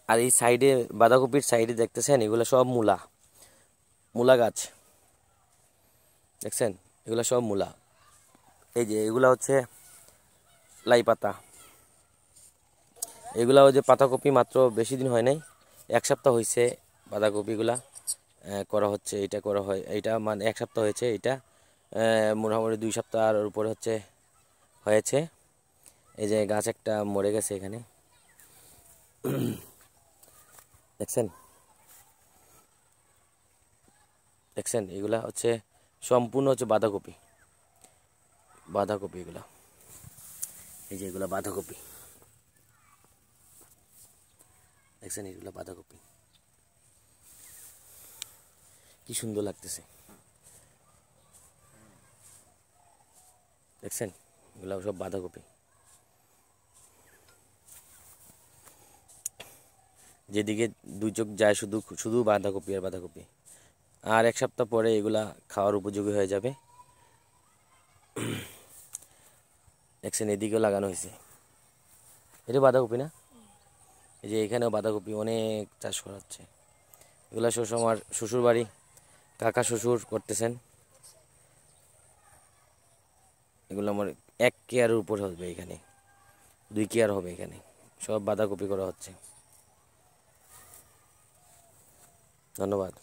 আর এই সাইডে বাঁধাকপির সাইডে দেখতেছেন এগুলো সব মূলা, মূলা গাছ দেখছেন, এগুলো সব মূলা। এই যে এগুলা হচ্ছে লাই পাতা। এগুলা ওই যে পাতাকপি মাত্র বেশি দিন হয় নাই, 1 সপ্তাহ হয়েছে বাঁধাকপিগুলা করা হচ্ছে। এটা করা হয়, এইটা মানে 1 সপ্তাহ হয়েছে, এটা মোটামুটি 2 সপ্তাহের উপরে হয়েছে। এই যে গাছ একটা মরে গেছে এখানে, দেখছেন দেখছেন এগুলা হচ্ছে সম্পূর্ণ হচ্ছে বাঁধাকপি, বাঁধাকপি এগুলা। এই যে এগুলা বাঁধাকপি, দেখছেন এগুলা বাঁধাকপি, কি সুন্দর লাগতেছে দেখছেন, এগুলা সব বাঁধাকপি। যেদিকে 2 চোখ যায় শুধু শুধু বাঁধাকপি আর বাঁধাকপি। আর 1 সপ্তাহ পরে এগুলা খাওয়ার উপযোগী হয়ে যাবে। দেখছেন এদিকেও লাগানো হয়েছে, এটা বাঁধাকপি না? এই যে এখানেও বাঁধাকপি অনেক চাষ করা হচ্ছে। এগুলা আমার শ্বশুর বাড়ি, কাকা শ্বশুর করতেছেন। এগুলো আমার 1 কেয়ারের উপর হবে, এখানে 2 কেয়ার হবে, এখানে সব বাঁধাকপি করা হচ্ছে। ধন্যবাদ।